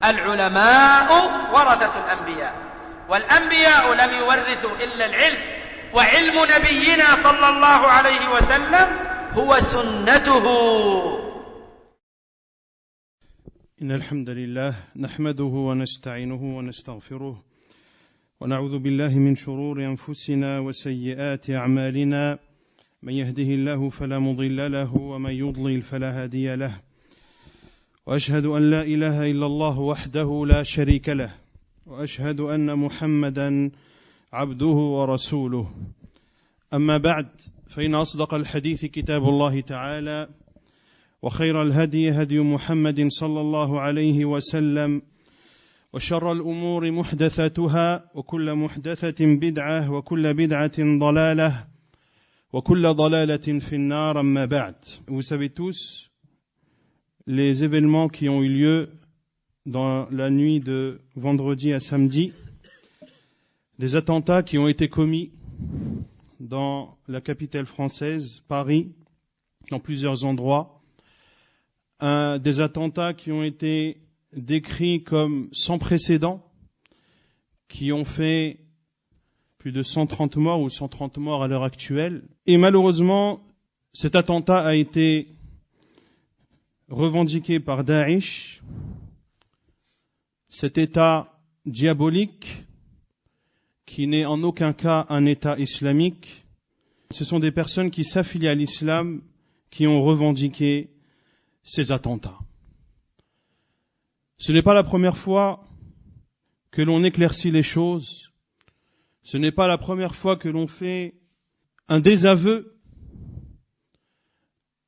العلماء ورثة الأنبياء والأنبياء لم يورثوا إلا العلم وعلم نبينا صلى الله عليه وسلم هو سنته. إن الحمد لله نحمده ونستعينه ونستغفره ونعوذ بالله من شرور أنفسنا وسيئات أعمالنا من يهده الله فلا مضل له ومن يضلل فلا هادي له وأشهد أن لا إله إلا الله وحده لا شريك له وأشهد أن محمدا عبده ورسوله. أما بعد فإن أصدق الحديث كتاب الله تعالى وخير الهدي هدي محمد صلى الله عليه وسلم وشر الأمور محدثاتها وكل محدثة بدعة وكل بدعة ضلالة وكل ضلالة في النار. أما بعد. Vous savez tous les événements qui ont eu lieu dans la nuit de vendredi à samedi, des attentats qui ont été commis dans la capitale française, Paris, dans plusieurs endroits, des attentats qui ont été décrits comme sans précédent, qui ont fait plus de 130 morts ou 130 morts à l'heure actuelle. Et malheureusement, cet attentat a été revendiqué par Daesh, cet État diabolique qui n'est en aucun cas un État islamique. Ce sont des personnes qui s'affilient à l'islam qui ont revendiqué ces attentats. Ce n'est pas la première fois que l'on éclaircit les choses. Ce n'est pas la première fois que l'on fait un désaveu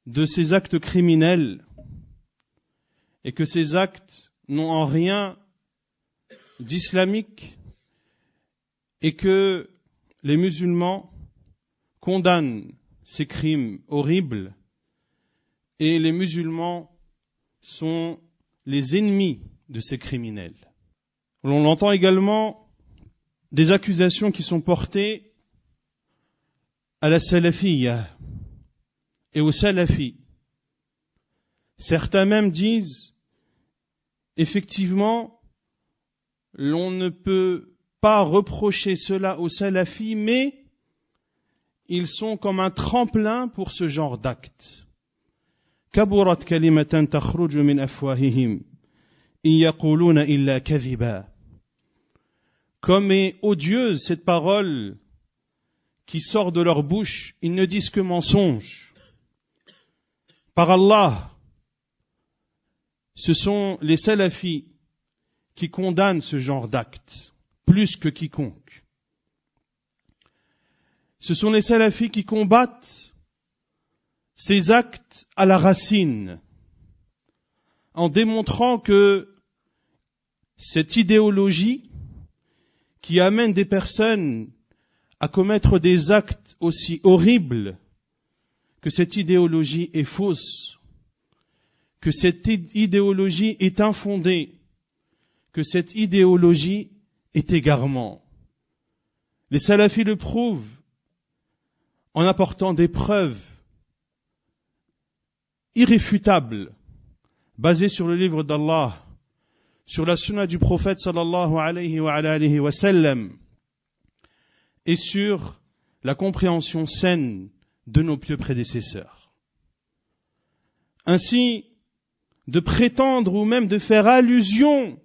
de ces actes criminels et que ces actes n'ont en rien d'islamique et que les musulmans condamnent ces crimes horribles et les musulmans sont les ennemis de ces criminels. On entend également des accusations qui sont portées à la salafiyya et aux salafis. Certains même disent, effectivement, l'on ne peut pas reprocher cela aux salafis, mais ils sont comme un tremplin pour ce genre d'actes. كبرت كلمة تخرج من أفواههم إن يقولون إلا كذبا. Comme est odieuse cette parole qui sort de leur bouche, ils ne disent que mensonges. Par Allah, ce sont les salafis qui condamnent ce genre d'actes, plus que quiconque. Ce sont les salafis qui combattent ces actes à la racine, en démontrant que cette idéologie qui amène des personnes à commettre des actes aussi horribles, que cette idéologie est fausse, que cette idéologie est infondée, que cette idéologie est égarement. Les salafis le prouvent en apportant des preuves irréfutables, basées sur le livre d'Allah, sur la sunna du prophète sallallahu alayhi wa sallam, et sur la compréhension saine de nos pieux prédécesseurs. Ainsi, de prétendre ou même de faire allusion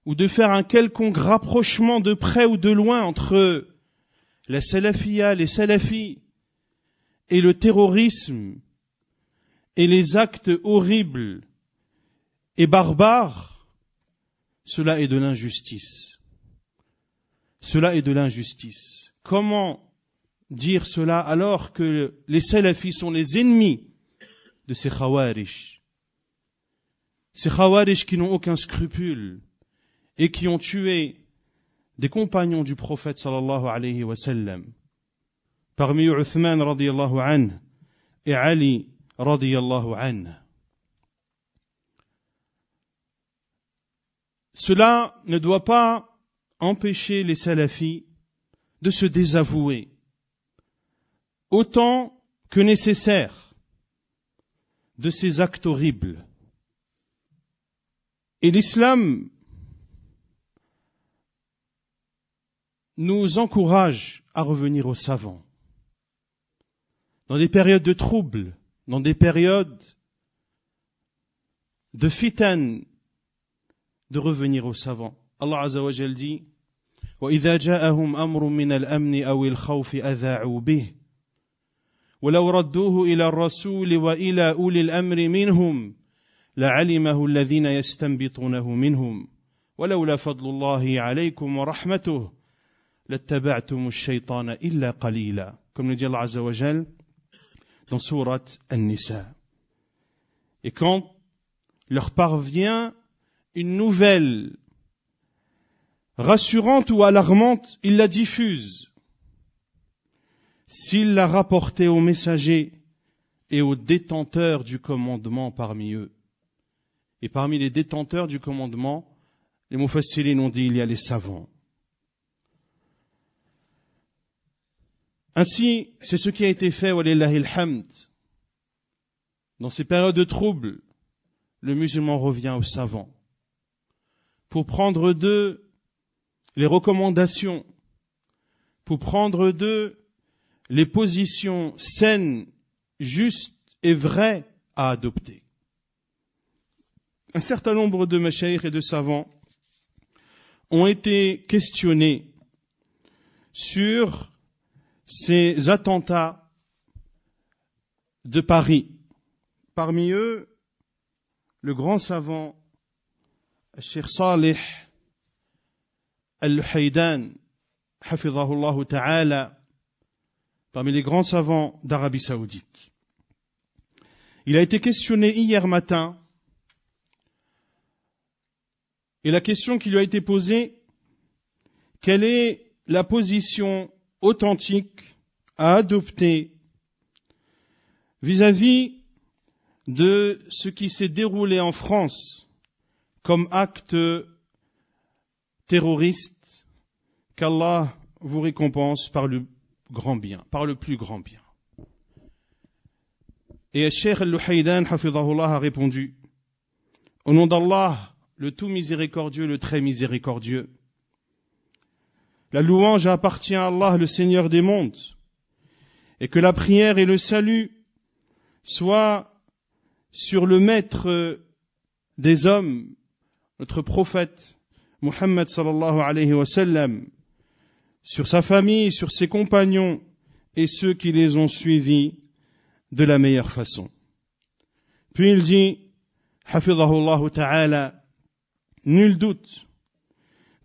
ou de faire un quelconque rapprochement de près ou de loin entre la salafiyya, les salafis et le terrorisme et les actes horribles et barbares, cela est de l'injustice. Cela est de l'injustice. Comment dire cela alors que les salafis sont les ennemis de ces khawarij? Ces khawarij qui n'ont aucun scrupule et qui ont tué des compagnons du prophète sallallahu alayhi wa sallam. Parmi eux, Uthman radiyallahu anhu et Ali radiyallahu anhu. Cela ne doit pas empêcher les salafis de se désavouer autant que nécessaire de ces actes horribles. Et l'islam nous encourage à revenir aux savants. Dans des périodes de troubles, dans des périodes de fitan, de revenir aux savants. Allah Azza wa Jal dit وَإِذَا جَاءَهُمْ أَمْرٌ مِّنَ الْأَمْنِ أَوِ الْخَوْفِ أَذَاعُوا بِهِ وَلَوْ رَدُّوهُ إِلَى الرَّسُولِ وَإِلَى أُولِي الْأَمْرِ مِنْهُمْ لَعَلِمَهُ الَّذِينَ يَسْتَنبِطُونَهُ مِنْهُمْ وَلَوْلَا فَضْلُ اللَّهِ عَلَيْكُمْ وَرَحْمَتُهُ لَاتَّبَعْتُمُ الشَّيْطَانَ إِلَّا قَلِيلًا. Comme le dit Allah Azza wa Jal dans sourate An-Nisa. Et quand leur parvient une nouvelle rassurante ou alarmante, ils la diffusent. S'ils la rapportaient aux messagers et aux détenteurs du commandement parmi eux. Et parmi les détenteurs du commandement, les Mufassirin ont dit, il y a les savants. Ainsi, c'est ce qui a été fait, walillahi alhamd. Dans ces périodes de troubles, le musulman revient aux savants pour prendre d'eux les recommandations, pour prendre d'eux les positions saines, justes et vraies à adopter. Un certain nombre de mashaykh et de savants ont été questionnés sur ces attentats de Paris. Parmi eux, le grand savant Cheikh Salih Al-Luhaydan, hafidhahullah ta'ala, parmi les grands savants d'Arabie Saoudite. Il a été questionné hier matin, et la question qui lui a été posée, quelle est la position authentique à adopter vis-à-vis de ce qui s'est déroulé en France comme acte terroriste, qu'Allah vous récompense par le grand bien, par le plus grand bien. Et Cheikh Al-Luhaydan, hafidhahullah, a répondu, au nom d'Allah, le tout miséricordieux, le très miséricordieux, la louange appartient à Allah, le Seigneur des mondes, et que la prière et le salut soient sur le maître des hommes, notre prophète, Muhammad sallallahu alayhi wa sallam, sur sa famille, sur ses compagnons et ceux qui les ont suivis de la meilleure façon. Puis il dit, hafidhahullah ta'ala, nul doute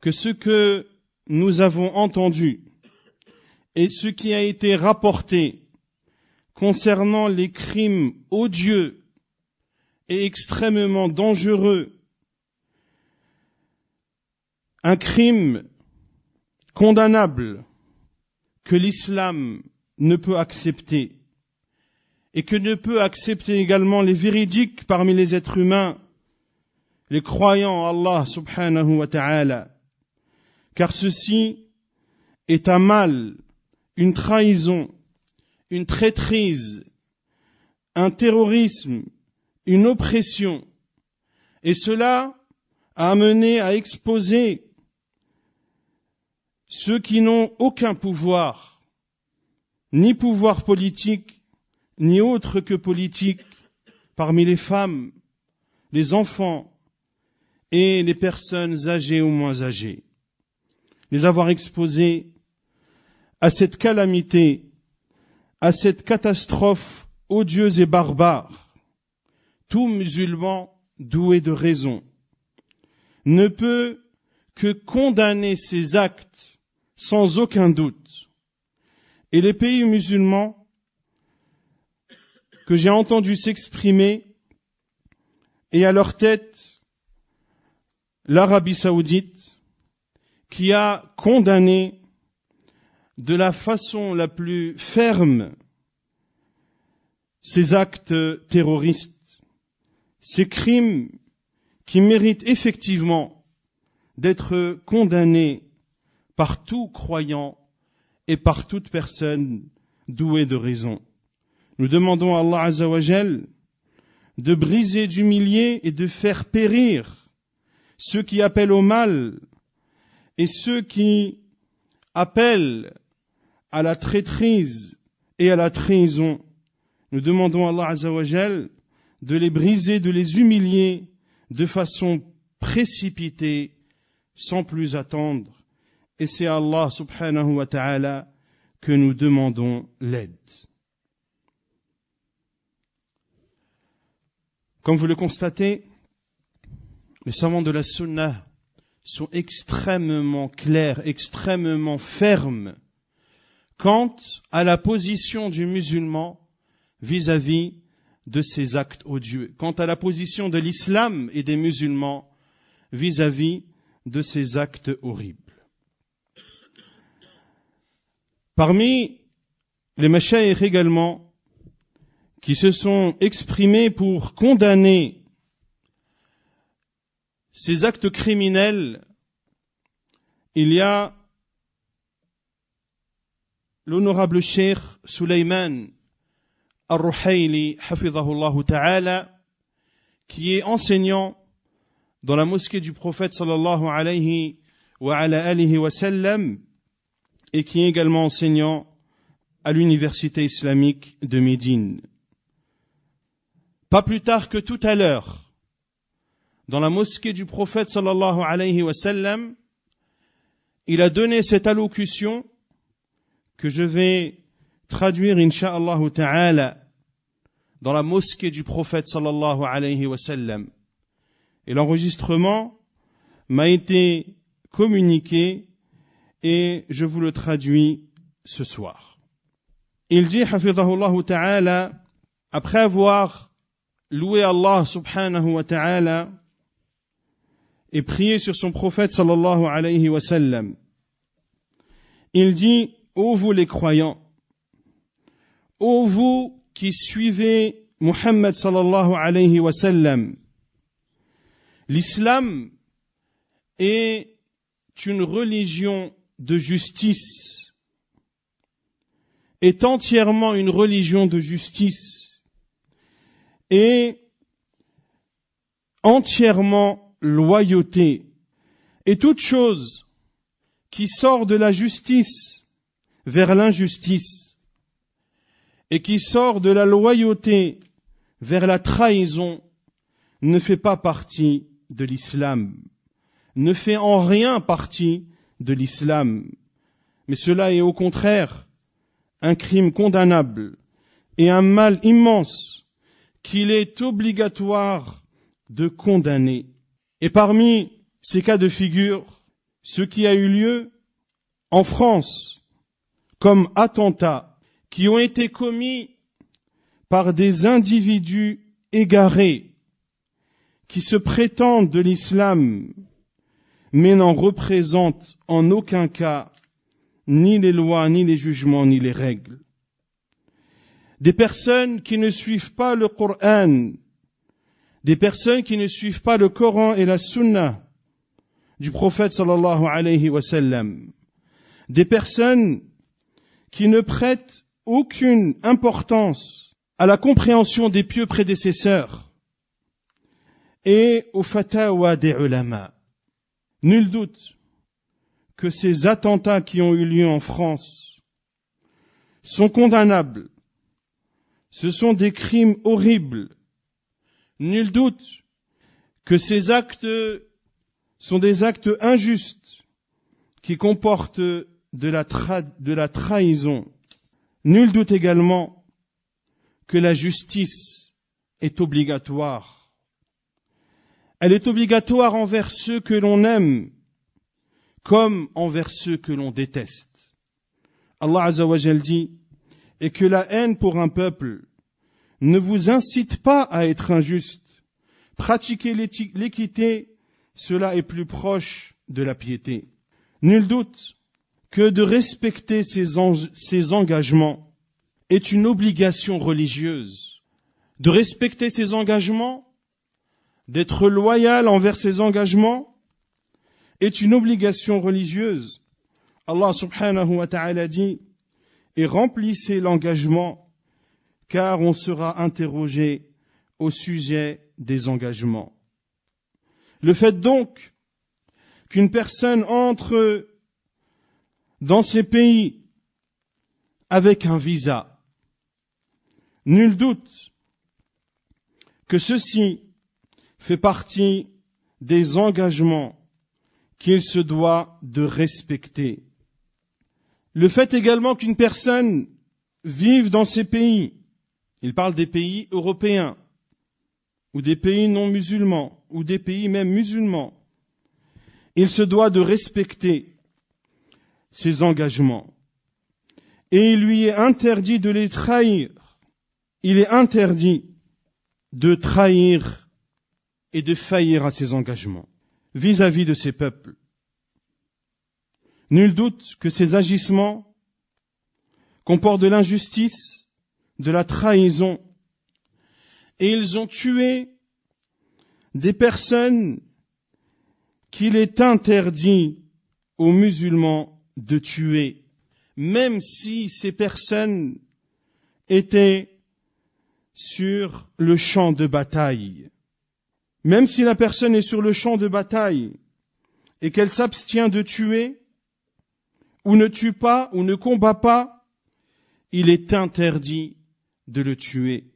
que ce que nous avons entendu et ce qui a été rapporté concernant les crimes odieux et extrêmement dangereux, un crime condamnable que l'islam ne peut accepter et que ne peut accepter également les véridiques parmi les êtres humains, les croyants en Allah subhanahu wa ta'ala, car ceci est un mal, une trahison, une traîtrise, un terrorisme, une oppression, et cela a amené à exposer ceux qui n'ont aucun pouvoir, ni pouvoir politique, ni autre que politique, parmi les femmes, les enfants et les personnes âgées ou moins âgées, les avoir exposés à cette calamité, à cette catastrophe odieuse et barbare. Tout musulman doué de raison ne peut que condamner ces actes sans aucun doute. Et les pays musulmans que j'ai entendu s'exprimer, et à leur tête l'Arabie Saoudite, qui a condamné de la façon la plus ferme ces actes terroristes, ces crimes qui méritent effectivement d'être condamnés par tout croyant et par toute personne douée de raison. Nous demandons à Allah Azza wa Jal de briser, d'humilier et de faire périr ceux qui appellent au mal et ceux qui appellent à la traîtrise et à la trahison. Nous demandons à Allah Azza wa Jal de les briser, de les humilier de façon précipitée, sans plus attendre. Et c'est à Allah subhanahu wa ta'ala que nous demandons l'aide. Comme vous le constatez, les savants de la Sunna sont extrêmement clairs, extrêmement fermes quant à la position du musulman vis-à-vis de ses actes odieux, quant à la position de l'islam et des musulmans vis-à-vis de ces actes horribles. Parmi les mashayikh également, qui se sont exprimés pour condamner ces actes criminels, il y a l'honorable Cheikh Sulayman Al-Ruhayli, hafidhahullah ta'ala, qui est enseignant dans la mosquée du prophète sallallahu alayhi wa ala alihi wa sallam, et qui est également enseignant à l'université islamique de Médine. Pas plus tard que tout à l'heure, dans la mosquée du prophète sallallahu alayhi wa sallam, il a donné cette allocution que je vais traduire incha'Allah ta'ala dans la mosquée du prophète sallallahu alayhi wa sallam. Et l'enregistrement m'a été communiqué et je vous le traduis ce soir. Il dit, hafidhahullah ta'ala, après avoir loué Allah subhanahu wa ta'ala et prié sur son prophète sallallahu alayhi wa sallam, il dit, ô vous les croyants, ô vous qui suivez Muhammad sallallahu alayhi wa sallam, l'islam est une religion de justice, est entièrement une religion de justice et entièrement loyauté. Et toute chose qui sort de la justice vers l'injustice et qui sort de la loyauté vers la trahison ne fait pas partie de l'islam, ne fait en rien partie de l'islam, mais cela est au contraire un crime condamnable et un mal immense qu'il est obligatoire de condamner. Et parmi ces cas de figure, ce qui a eu lieu en France comme attentats qui ont été commis par des individus égarés qui se prétendent de l'islam mais n'en représentent en aucun cas ni les lois, ni les jugements, ni les règles. Des personnes qui ne suivent pas le Coran, des personnes qui ne suivent pas le Coran et la Sunna du prophète sallallahu alayhi wa sallam, des personnes qui ne prêtent aucune importance à la compréhension des pieux prédécesseurs et aux fatawa des ulama. Nul doute que ces attentats qui ont eu lieu en France sont condamnables. Ce sont des crimes horribles. Nul doute que ces actes sont des actes injustes qui comportent de la trahison. Nul doute également que la justice est obligatoire. Elle est obligatoire envers ceux que l'on aime comme envers ceux que l'on déteste. Allah Azza wa Jal dit, et que la haine pour un peuple ne vous incite pas à être injuste. Pratiquer l'équité, cela est plus proche de la piété. Nul doute que de respecter ses engagements est une obligation religieuse. De respecter ses engagements, d'être loyal envers ses engagements, est une obligation religieuse. Allah subhanahu wa ta'ala dit, et remplissez l'engagement, car on sera interrogé au sujet des engagements. Le fait donc qu'une personne entre dans ces pays avec un visa, nul doute que ceci fait partie des engagements qu'il se doit de respecter. Le fait également qu'une personne vive dans ces pays, il parle des pays européens, ou des pays non musulmans, ou des pays même musulmans, il se doit de respecter ses engagements. Et il lui est interdit de les trahir. Il est interdit de trahir et de faillir à ses engagements vis-à-vis de ces peuples. Nul doute que ces agissements comportent de l'injustice, de la trahison, et ils ont tué des personnes qu'il est interdit aux musulmans de tuer, même si ces personnes étaient sur le champ de bataille. Même si la personne est sur le champ de bataille et qu'elle s'abstient de tuer, ou ne tue pas, ou ne combat pas, il est interdit de le tuer,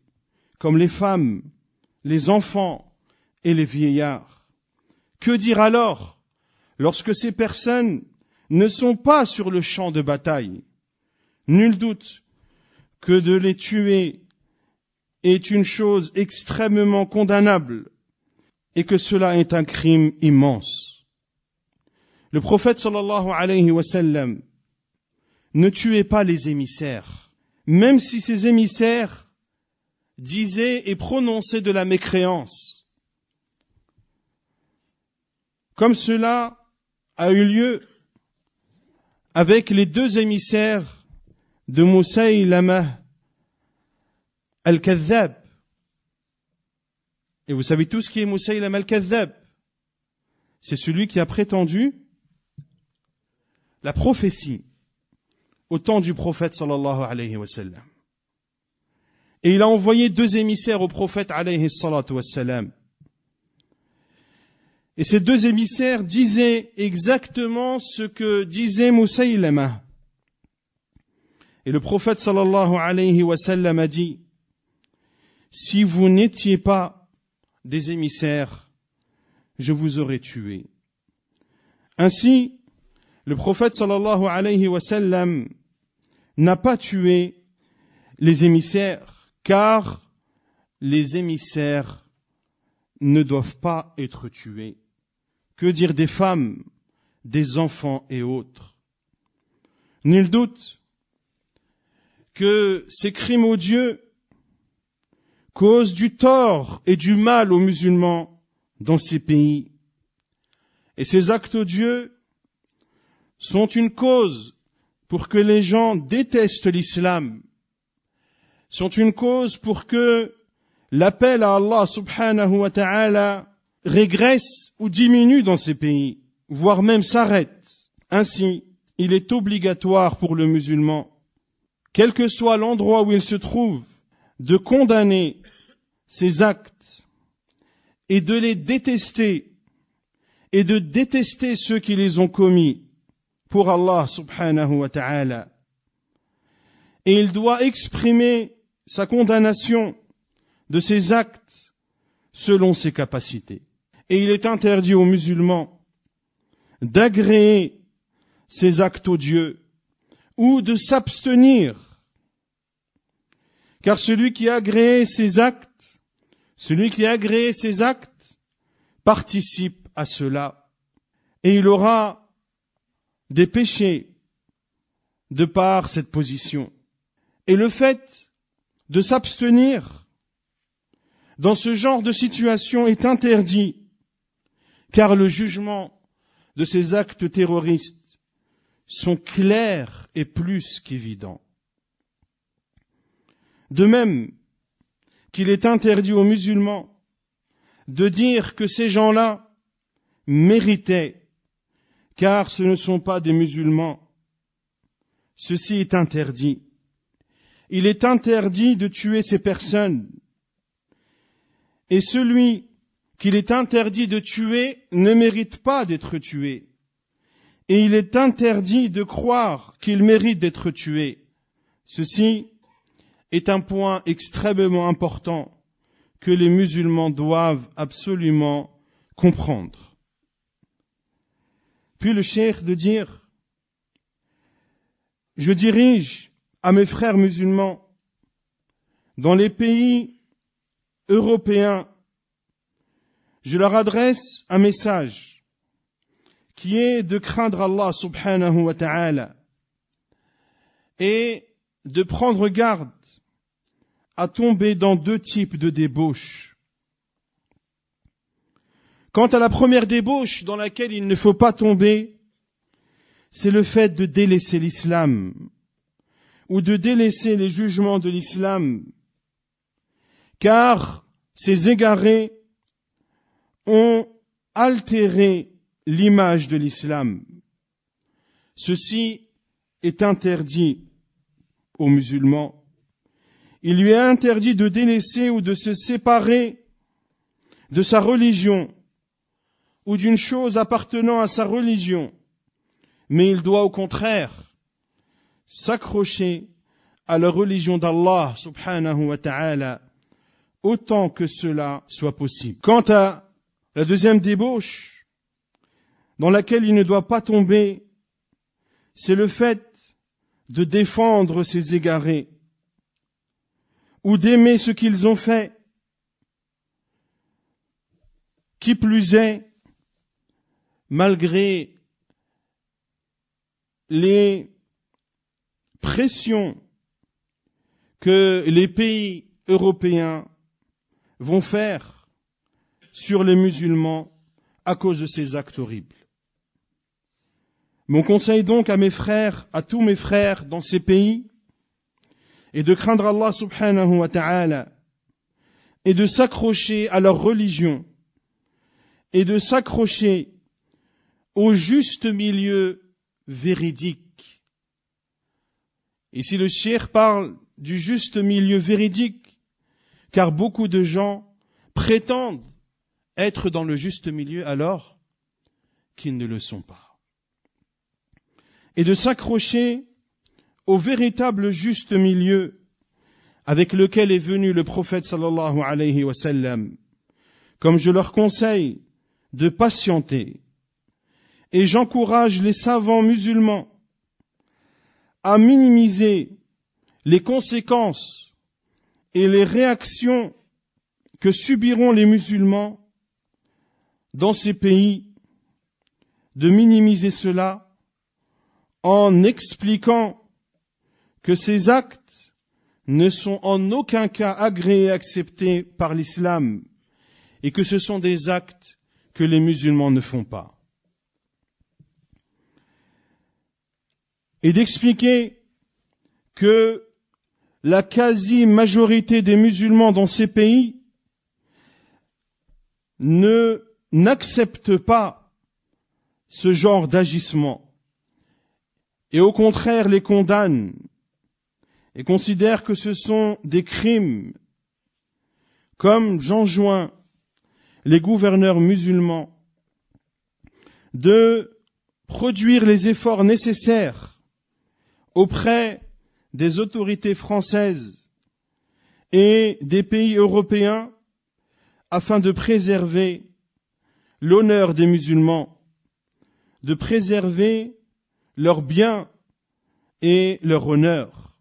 comme les femmes, les enfants et les vieillards. Que dire alors lorsque ces personnes ne sont pas sur le champ de bataille? Nul doute que de les tuer est une chose extrêmement condamnable et que cela est un crime immense. Le prophète sallallahu alayhi wa sallam ne tuait pas les émissaires, même si ces émissaires disaient et prononçaient de la mécréance. Comme cela a eu lieu avec les deux émissaires de Musaylama al-Kadhab. Et vous savez tous qui est Musaylama al-Kadhab. C'est celui qui a prétendu la prophétie au temps du prophète sallallahu alayhi wa sallam. Et il a envoyé deux émissaires au prophète alayhi salatu wa sallam. Et ces deux émissaires disaient exactement ce que disait Musaylama. Et le prophète sallallahu alayhi wa sallam a dit: si vous n'étiez pas des émissaires, je vous aurais tué. Ainsi, le prophète sallallahu alayhi wa sallam n'a pas tué les émissaires, car les émissaires ne doivent pas être tués. Que dire des femmes, des enfants et autres? Nul doute que ces crimes odieux causent du tort et du mal aux musulmans dans ces pays. Et ces actes odieux sont une cause pour que les gens détestent l'islam, sont une cause pour que l'appel à Allah subhanahu wa ta'ala régresse ou diminue dans ces pays, voire même s'arrête. Ainsi, il est obligatoire pour le musulman, quel que soit l'endroit où il se trouve, de condamner ces actes et de les détester et de détester ceux qui les ont commis pour Allah subhanahu wa ta'ala. Et il doit exprimer sa condamnation de ces actes selon ses capacités. Et il est interdit aux musulmans d'agréer ces actes odieux ou de s'abstenir. Car celui qui a agréé ces actes participe à cela. Et il aura des péchés de par cette position. Et le fait de s'abstenir dans ce genre de situation est interdit, car le jugement de ces actes terroristes sont clairs et plus qu'évidents. De même qu'il est interdit aux musulmans de dire que ces gens-là méritaient, car ce ne sont pas des musulmans. Ceci est interdit. Il est interdit de tuer ces personnes. Et celui qu'il est interdit de tuer ne mérite pas d'être tué. Et il est interdit de croire qu'il mérite d'être tué. Ceci est un point extrêmement important que les musulmans doivent absolument comprendre. Puis le cheikh de dire, je dirige à mes frères musulmans dans les pays européens, je leur adresse un message qui est de craindre Allah subhanahu wa ta'ala et de prendre garde à tomber dans deux types de débauches. Quant à la première débauche dans laquelle il ne faut pas tomber, c'est le fait de délaisser l'islam ou de délaisser les jugements de l'islam, car ces égarés ont altéré l'image de l'islam. Ceci est interdit aux musulmans. Il lui est interdit de délaisser ou de se séparer de sa religion ou d'une chose appartenant à sa religion, mais il doit au contraire s'accrocher à la religion d'Allah subhanahu wa ta'ala autant que cela soit possible. Quant à la deuxième débauche dans laquelle il ne doit pas tomber, c'est le fait de défendre ses égarés ou d'aimer ce qu'ils ont fait. Qui plus est, malgré les pressions que les pays européens vont faire sur les musulmans à cause de ces actes horribles. Mon conseil donc à mes frères, à tous mes frères dans ces pays, est de craindre Allah subhanahu wa ta'ala et de s'accrocher à leur religion et de s'accrocher au juste milieu véridique. Ici le cheikh parle du juste milieu véridique, car beaucoup de gens prétendent être dans le juste milieu alors qu'ils ne le sont pas. Et de s'accrocher au véritable juste milieu avec lequel est venu le prophète sallallahu alayhi wa sallam, comme je leur conseille de patienter. Et j'encourage les savants musulmans à minimiser les conséquences et les réactions que subiront les musulmans dans ces pays, de minimiser cela en expliquant que ces actes ne sont en aucun cas agréés et acceptés par l'islam et que ce sont des actes que les musulmans ne font pas. Et d'expliquer que la quasi-majorité des musulmans dans ces pays n'acceptent pas ce genre d'agissement et au contraire les condamnent et considèrent que ce sont des crimes, comme j'enjoins les gouverneurs musulmans de produire les efforts nécessaires auprès des autorités françaises et des pays européens afin de préserver l'honneur des musulmans, de préserver leurs biens et leur honneur.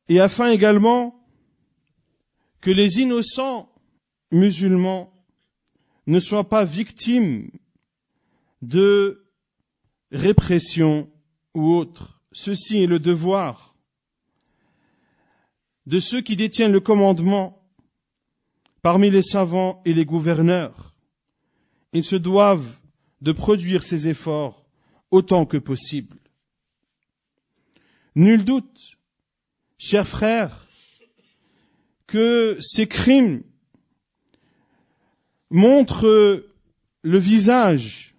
Et afin également que les innocents musulmans ne soient pas victimes de répression ou autre. Ceci est le devoir de ceux qui détiennent le commandement parmi les savants et les gouverneurs. Ils se doivent de produire ces efforts autant que possible. Nul doute, chers frères, que ces crimes montrent le visage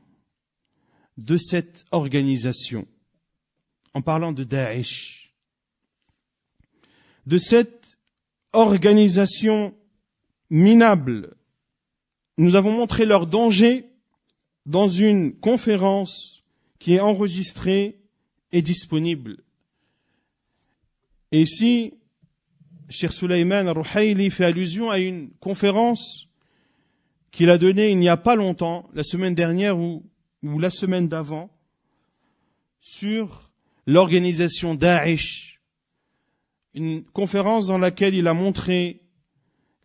de cette organisation, en parlant de Daesh, de cette organisation minables. Nous avons montré leur danger dans une conférence qui est enregistrée et disponible. Et ici, Cheikh Souleymane Al-Ruhaili fait allusion à une conférence qu'il a donnée il n'y a pas longtemps, la semaine dernière ou la semaine d'avant, sur l'organisation Daesh. Une conférence dans laquelle il a montré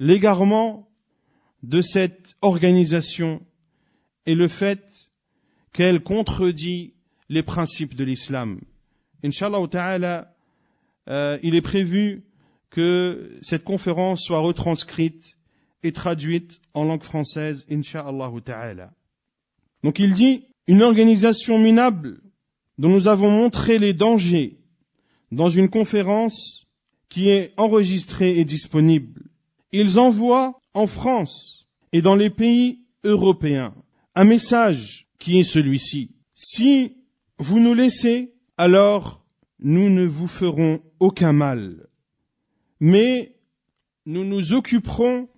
l'égarement de cette organisation et le fait qu'elle contredit les principes de l'islam. Inch'Allah ta'ala, il est prévu que cette conférence soit retranscrite et traduite en langue française, Inch'Allah ta'ala. Donc il dit, une organisation minable dont nous avons montré les dangers dans une conférence qui est enregistrée et disponible. Ils envoient en France et dans les pays européens un message qui est celui-ci. Si vous nous laissez, alors nous ne vous ferons aucun mal. Mais nous nous occuperons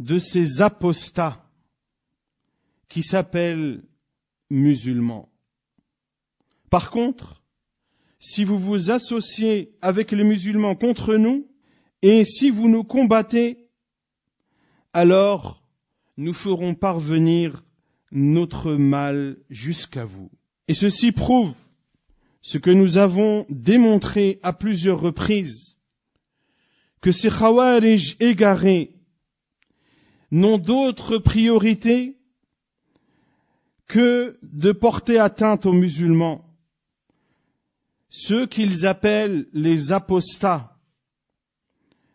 de ces apostats qui s'appellent musulmans. Par contre, si vous vous associez avec les musulmans contre nous, et si vous nous combattez, alors nous ferons parvenir notre mal jusqu'à vous. Et ceci prouve ce que nous avons démontré à plusieurs reprises, que ces Khawarij égarés n'ont d'autre priorité que de porter atteinte aux musulmans, ceux qu'ils appellent les apostats,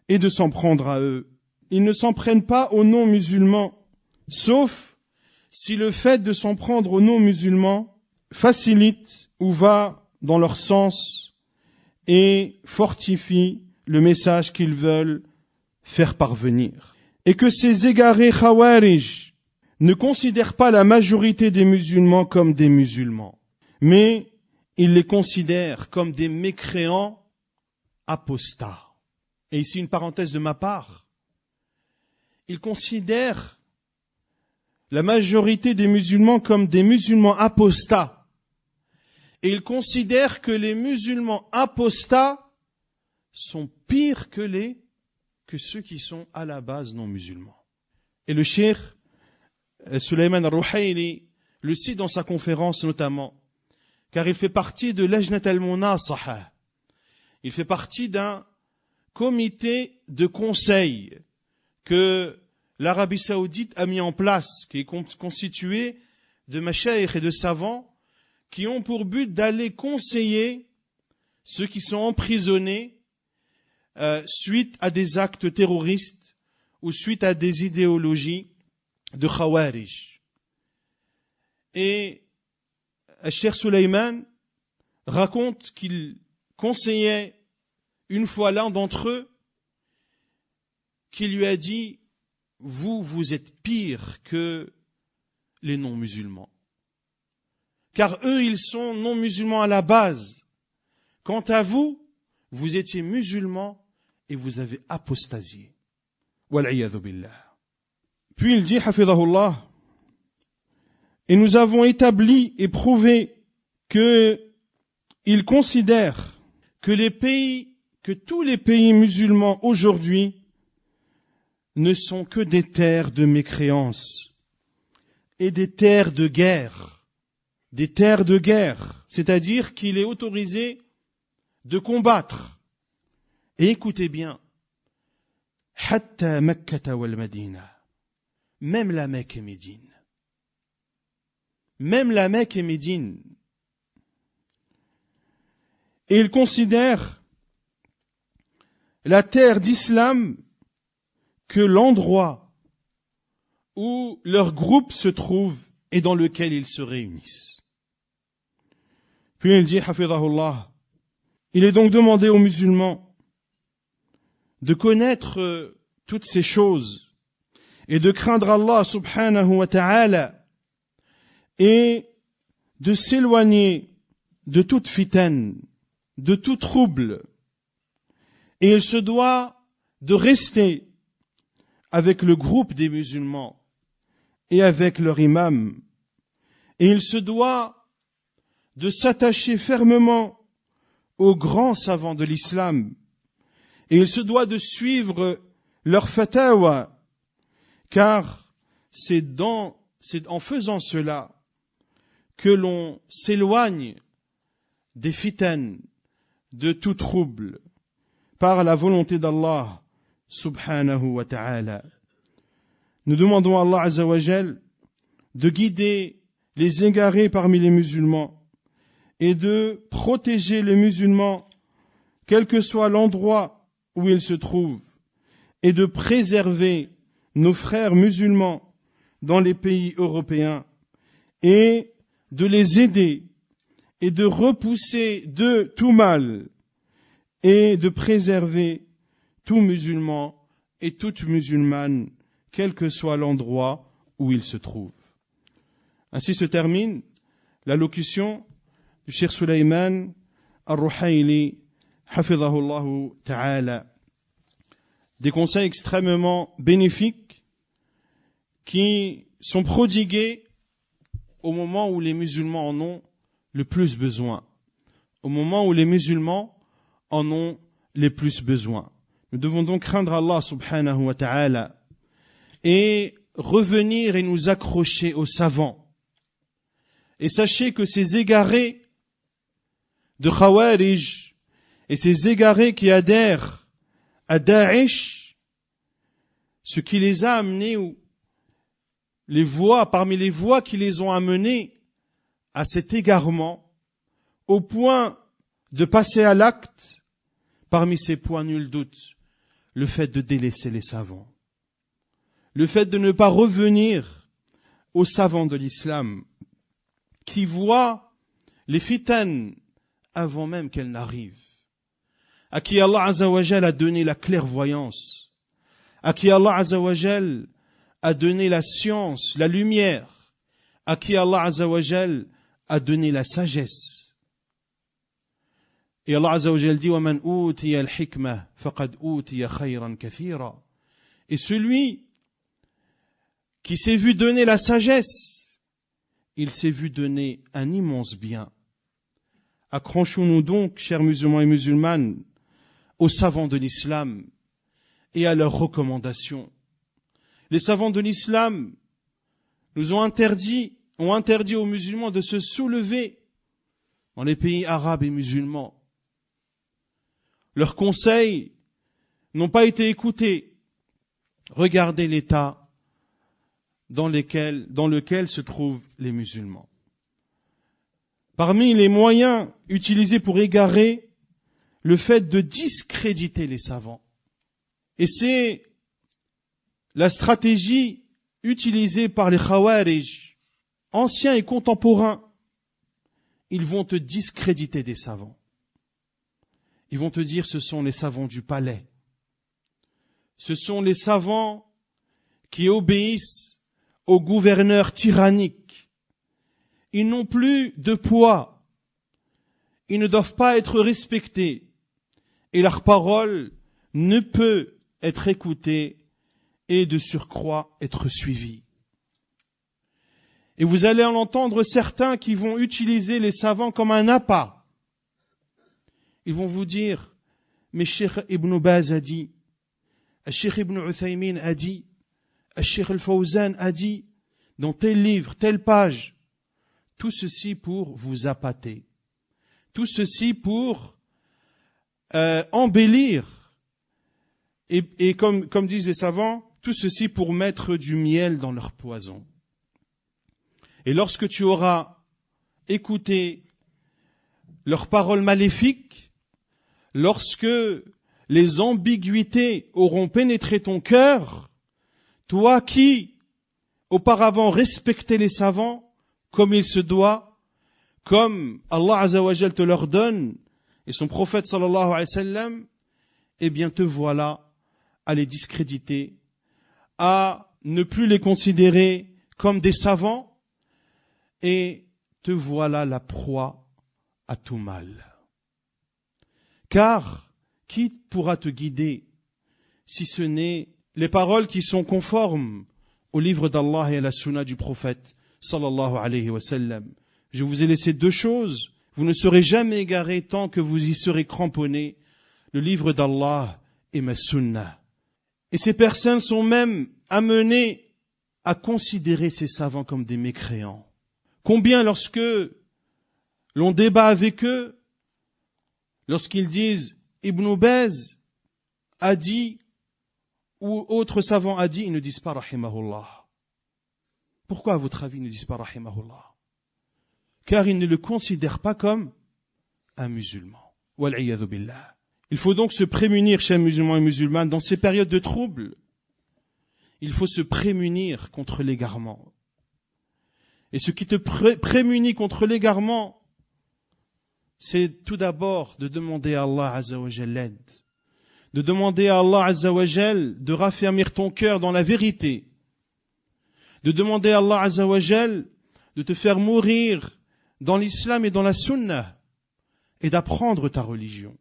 et de s'en prendre à eux. Ils ne s'en prennent pas aux non-musulmans, sauf si le fait de s'en prendre aux non-musulmans facilite ou va dans leur sens et fortifie le message qu'ils veulent faire parvenir. Et que ces égarés Khawarij ne considèrent pas la majorité des musulmans comme des musulmans, mais ils les considèrent comme des mécréants apostats. Et ici une parenthèse de ma part, ils considèrent la majorité des musulmans comme des musulmans apostats. Et ils considèrent que les musulmans apostats sont pires que ceux qui sont à la base non musulmans. Et le cheikh Souleymane Al-Ruhaili le cite dans sa conférence notamment, car il fait partie de l'Ajnat al-Munasaha. Il fait partie d'un comité de conseil que l'Arabie Saoudite a mis en place, qui est constitué de mashayikh et de savants qui ont pour but d'aller conseiller ceux qui sont emprisonnés suite à des actes terroristes ou suite à des idéologies de Khawarij. Et Cheikh Souleymane raconte qu'il conseillait une fois l'un d'entre eux qui lui a dit « Vous êtes pire que les non-musulmans. Car eux, ils sont non-musulmans à la base. Quant à vous, vous étiez musulmans et vous avez apostasié. » Wal'iyadhu billah. Puis il dit, hafidhahullah, et nous avons établi et prouvé que il considère que tous les pays musulmans aujourd'hui ne sont que des terres de mécréance et des terres de guerre. Des terres de guerre, c'est-à-dire qu'il est autorisé de combattre. Et écoutez bien, hatta Makkata wal Madina, même la Mecque et Médine. Même la Mecque et Médine. Et ils considèrent la terre d'islam que l'endroit où leur groupe se trouve et dans lequel ils se réunissent. Puis il dit, hafidhahullah, il est donc demandé aux musulmans de connaître toutes ces choses et de craindre Allah subhanahu wa ta'ala et de s'éloigner de toute fitaine, de tout trouble. Et il se doit de rester avec le groupe des musulmans et avec leur imam. Et il se doit de s'attacher fermement aux grands savants de l'islam. Et il se doit de suivre leur fatawa, car c'est en faisant cela que l'on s'éloigne des fitanes, de tout trouble, par la volonté d'Allah subhanahu wa ta'ala. Nous demandons à Allah azza wa jal de guider les égarés parmi les musulmans et de protéger les musulmans, quel que soit l'endroit où ils se trouvent, et de préserver nos frères musulmans dans les pays européens et de les aider et de repousser de tout mal et de préserver tout musulman et toute musulmane, quel que soit l'endroit où il se trouve. Ainsi se termine l'allocution du Cheikh Sulayman al-Ruhayli, hafidhahullahu ta'ala. Des conseils extrêmement bénéfiques qui sont prodigués au moment où les musulmans en ont le plus besoin, au moment où les musulmans en ont les plus besoin. Nous devons donc craindre Allah subhanahu wa ta'ala et revenir et nous accrocher aux savants. Et sachez que ces égarés de Khawarij et ces égarés qui adhèrent à Daesh, ce qui les a amenés, ou les voies, parmi les voies qui les ont amenés à cet égarement, au point de passer à l'acte, parmi ces points, nul doute, le fait de délaisser les savants, le fait de ne pas revenir aux savants de l'islam, qui voient les fitanes avant même qu'elles n'arrivent, à qui Allah Azza wa Jal a donné la clairvoyance, à qui Allah Azza wa Jal a donné la science, la lumière, à qui Allah Azza wa Jal a donné la sagesse. Et Allah Azza wa Jal dit وَمَنْ أُوتِيَ الْحِكْمَةَ فَقَدْ أُوتِيَ خَيْرًا كَثِيرًا. Et celui qui s'est vu donner la sagesse, il s'est vu donner un immense bien. Accrochons-nous donc, chers musulmans et musulmanes, aux savants de l'islam et à leurs recommandations. Les savants de l'islam nous ont interdit aux musulmans de se soulever dans les pays arabes et musulmans. Leurs conseils n'ont pas été écoutés. Regardez l'état dans lequel se trouvent les musulmans. Parmi les moyens utilisés pour égarer, le fait de discréditer les savants. Et c'est la stratégie utilisée par les Khawarij, anciens et contemporains. Ils vont te discréditer des savants. Ils vont te dire ce sont les savants du palais. Ce sont les savants qui obéissent aux gouverneurs tyranniques. Ils n'ont plus de poids. Ils ne doivent pas être respectés. Et leur parole ne peut être écoutée et de surcroît être suivie. Et vous allez en entendre certains qui vont utiliser les savants comme un appât. Ils vont vous dire, mais Cheikh Ibn Baz a dit, Cheikh Ibn Uthaymin a dit, Cheikh Al-Fawzan a dit, dans tel livre, telle page. Tout ceci pour vous appâter. Tout ceci pour embellir. Et comme disent les savants, tout ceci pour mettre du miel dans leur poison. Et lorsque tu auras écouté leurs paroles maléfiques, lorsque les ambiguïtés auront pénétré ton cœur, toi qui, auparavant, respectais les savants comme il se doit, comme Allah Azza wa Jal te leur donne, et son prophète sallallahu alayhi wa sallam, eh bien te voilà à les discréditer, à ne plus les considérer comme des savants, et te voilà la proie à tout mal. Car qui pourra te guider si ce n'est les paroles qui sont conformes au livre d'Allah et à la sunna du prophète sallallahu alayhi wa sallam. Je vous ai laissé 2 choses. Vous ne serez jamais égarés tant que vous y serez cramponnés. Le livre d'Allah et ma sunna. Et ces personnes sont même amenées à considérer ces savants comme des mécréants. Combien lorsque l'on débat avec eux, lorsqu'ils disent Ibn Baz a dit ou autre savant a dit, ils ne disent pas rahimahullah. Pourquoi à votre avis ils ne disent pas rahimahullah? Car ils ne le considèrent pas comme un musulman. Wal'iyadhu billah. Il faut donc se prémunir, chers musulmans et musulmanes, dans ces périodes de troubles. Il faut se prémunir contre l'égarement. Et ce qui te prémunit contre l'égarement, c'est tout d'abord de demander à Allah Azza wa Jal l'aide. De demander à Allah Azza wa Jal de raffermir ton cœur dans la vérité. De demander à Allah Azza wa Jal de te faire mourir dans l'islam et dans la sunna. Et d'apprendre ta religion.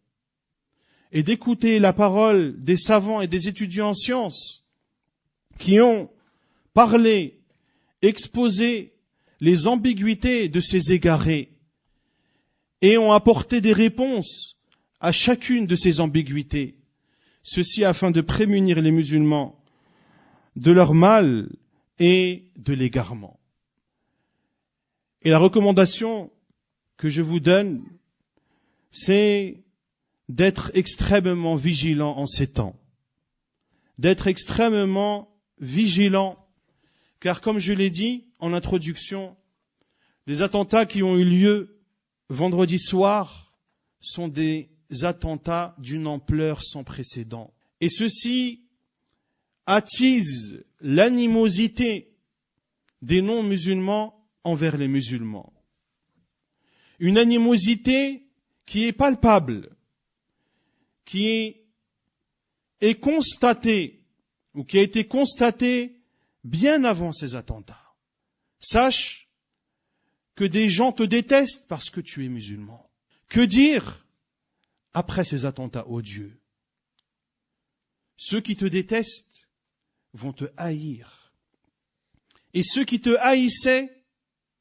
Et d'écouter la parole des savants et des étudiants en sciences qui ont parlé, exposé les ambiguïtés de ces égarés et ont apporté des réponses à chacune de ces ambiguïtés. Ceci afin de prémunir les musulmans de leur mal et de l'égarement. Et la recommandation que je vous donne, c'est d'être extrêmement vigilant en ces temps. D'être extrêmement vigilant, car comme je l'ai dit en introduction, les attentats qui ont eu lieu vendredi soir sont des attentats d'une ampleur sans précédent. Et ceci attise l'animosité des non-musulmans envers les musulmans. Une animosité qui est palpable, qui est constatée, ou qui a été constatée bien avant ces attentats. Sache que des gens te détestent parce que tu es musulman. Que dire après ces attentats odieux? Ceux qui te détestent vont te haïr. Et ceux qui te haïssaient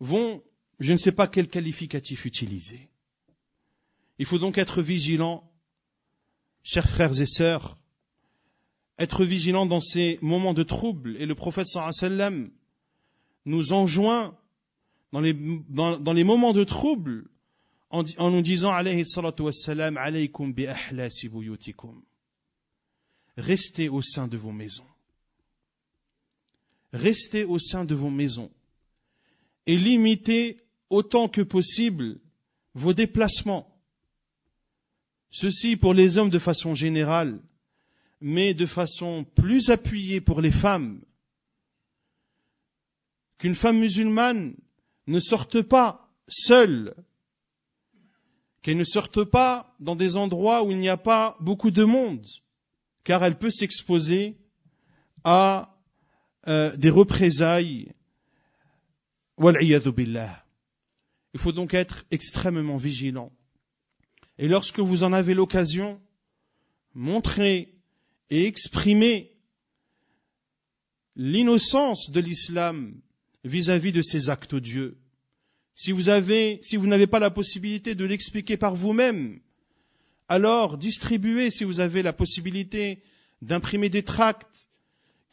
vont, je ne sais pas quel qualificatif utiliser. Il faut donc être vigilant, chers frères et sœurs, être vigilant dans ces moments de trouble. Et le prophète sallallahu alayhi wa sallam nous enjoint dans les moments de trouble en nous disant alayhi salatu wassalam, alaykum bi ahlasi buyutikum. Restez au sein de vos maisons. Restez au sein de vos maisons et limitez autant que possible vos déplacements. Ceci pour les hommes de façon générale, mais de façon plus appuyée pour les femmes. Qu'une femme musulmane ne sorte pas seule, qu'elle ne sorte pas dans des endroits où il n'y a pas beaucoup de monde, car elle peut s'exposer à des représailles. Wal'iyadhu billah. Il faut donc être extrêmement vigilant. Et lorsque vous en avez l'occasion, montrez et exprimez l'innocence de l'islam vis-à-vis de ces actes odieux. Si vous n'avez pas la possibilité de l'expliquer par vous-même, alors distribuez, si vous avez la possibilité d'imprimer des tracts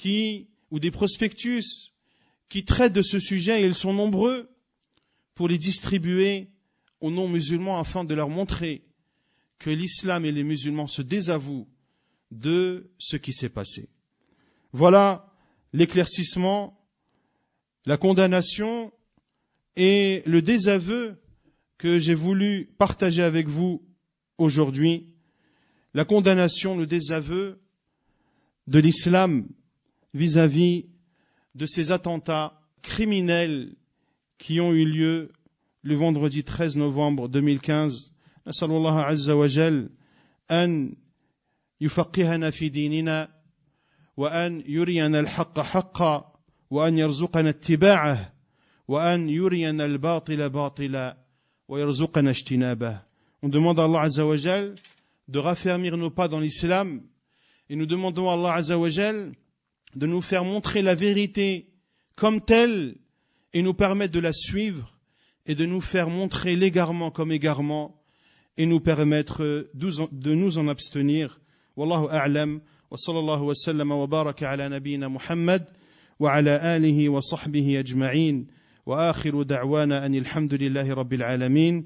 ou des prospectus qui traitent de ce sujet, et ils sont nombreux, pour les distribuer aux non-musulmans afin de leur montrer que l'islam et les musulmans se désavouent de ce qui s'est passé. Voilà l'éclaircissement, la condamnation et le désaveu que j'ai voulu partager avec vous aujourd'hui. La condamnation, le désaveu de l'islam vis-à-vis de ces attentats criminels qui ont eu lieu le vendredi 13 novembre 2015. Nas'alullah azza wa jal an يفقهنا في ديننا وأن يرينا الحق حقا وأن يرزقنا اتباعه وأن يرينا الباطل باطلا ويرزقنا اجتنابه. On demande à Allah Azza wa Jal de raffermir nos pas dans l'islam et nous demandons à Allah Azza wa Jal de nous faire montrer la vérité comme telle et nous permettre de la suivre, et de nous faire montrer l'égarement comme égarement et nous permettre de nous en abstenir. Wallahu a'lam, wa sallallahu wa sallama wa baraka ala nabiyyina Muhammad wa ala alihi wa sahbihi ajma'in, wa akhiru da'wana anil hamdulillahi rabbil alamin.